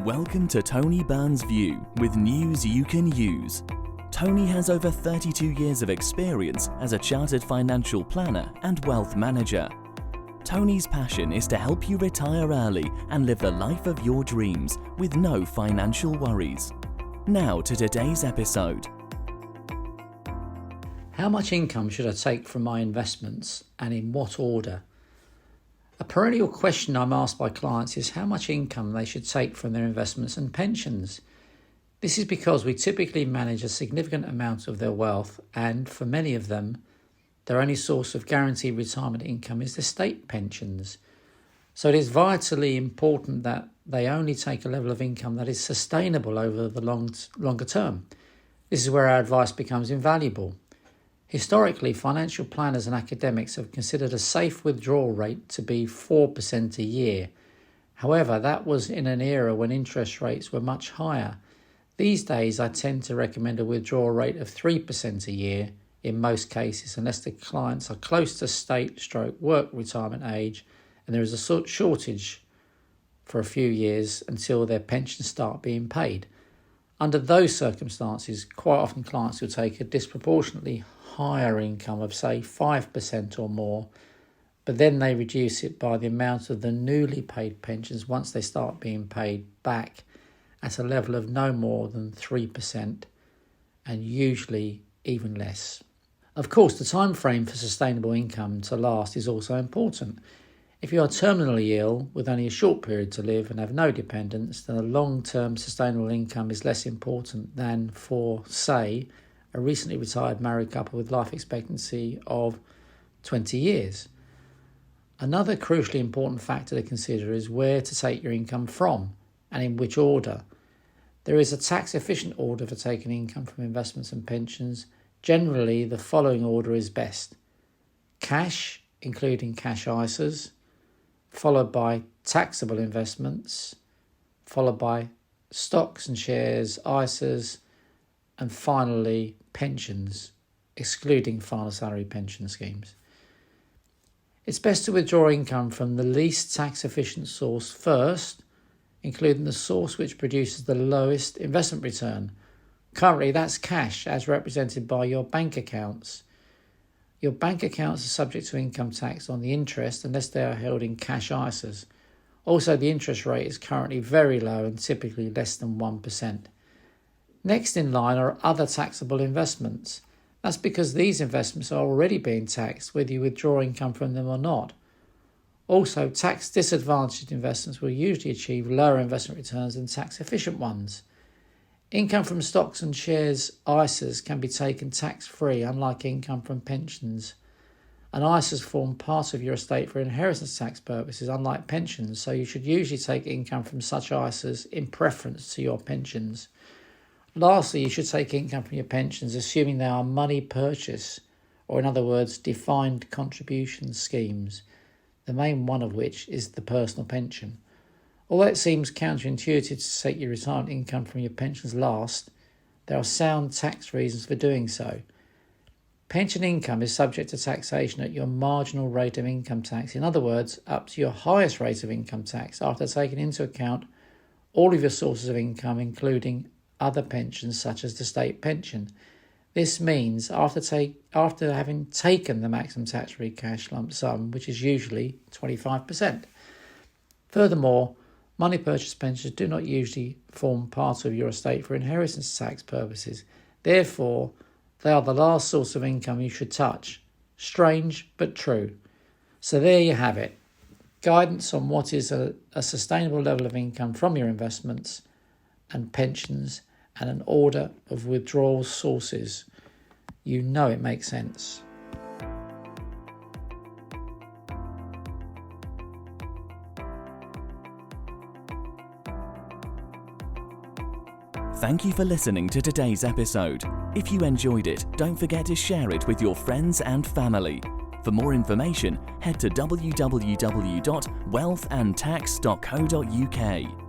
Welcome to Tony Byrne's View with news you can use. Tony has over 32 years of experience as a chartered financial planner and wealth manager. Tony's passion is to help you retire early and live the life of your dreams with no financial worries. Now to today's episode. How much income should I take from my investments and in what order? A perennial question I'm asked by clients is how much income they should take from their investments and pensions. This is because we typically manage a significant amount of their wealth, and for many of them, their only source of guaranteed retirement income is their state pensions. So it is vitally important that they only take a level of income that is sustainable over the longer term. This is where our advice becomes invaluable. Historically, financial planners and academics have considered a safe withdrawal rate to be 4% a year. However, that was in an era when interest rates were much higher. These days, I tend to recommend a withdrawal rate of 3% a year in most cases, unless the clients are close to state/work retirement age and there is a shortage for a few years until their pensions start being paid. Under those circumstances, quite often clients will take a disproportionately higher income of, say, 5% or more, but then they reduce it by the amount of the newly paid pensions once they start being paid back at a level of no more than 3% and usually even less. Of course, the time frame for sustainable income to last is also important. If you are terminally ill with only a short period to live and have no dependents, then a long-term sustainable income is less important than for, say, a recently retired married couple with life expectancy of 20 years. Another crucially important factor to consider is where to take your income from and in which order. There is a tax-efficient order for taking income from investments and pensions. Generally, the following order is best: cash, including cash ISAs, followed by taxable investments, followed by stocks and shares, ISAs, and finally pensions, excluding final salary pension schemes. It's best to withdraw income from the least tax-efficient source first, including the source which produces the lowest investment return. Currently, that's cash, as represented by your bank accounts. Your bank accounts are subject to income tax on the interest unless they are held in cash ISAs. Also, the interest rate is currently very low and typically less than 1%. Next in line are other taxable investments. That's because these investments are already being taxed whether you withdraw income from them or not. Also, tax disadvantaged investments will usually achieve lower investment returns than tax efficient ones. Income from stocks and shares ISAs can be taken tax-free, unlike income from pensions. And ISAs form part of your estate for inheritance tax purposes, unlike pensions, so you should usually take income from such ISAs in preference to your pensions. Lastly, you should take income from your pensions assuming they are money purchase, or in other words, defined contribution schemes, the main one of which is the personal pension. Although it seems counterintuitive to take your retirement income from your pensions last, there are sound tax reasons for doing so. Pension income is subject to taxation at your marginal rate of income tax, in other words, up to your highest rate of income tax after taking into account all of your sources of income, including other pensions such as the state pension. This means after having taken the maximum tax-free cash lump sum, which is usually 25%. Furthermore, money purchase pensions do not usually form part of your estate for inheritance tax purposes. Therefore, they are the last source of income you should touch. Strange, but true. So there you have it. Guidance on what is a sustainable level of income from your investments and pensions, and an order of withdrawal sources. You know it makes sense. Thank you for listening to today's episode. If you enjoyed it, don't forget to share it with your friends and family. For more information, head to www.wealthandtax.co.uk.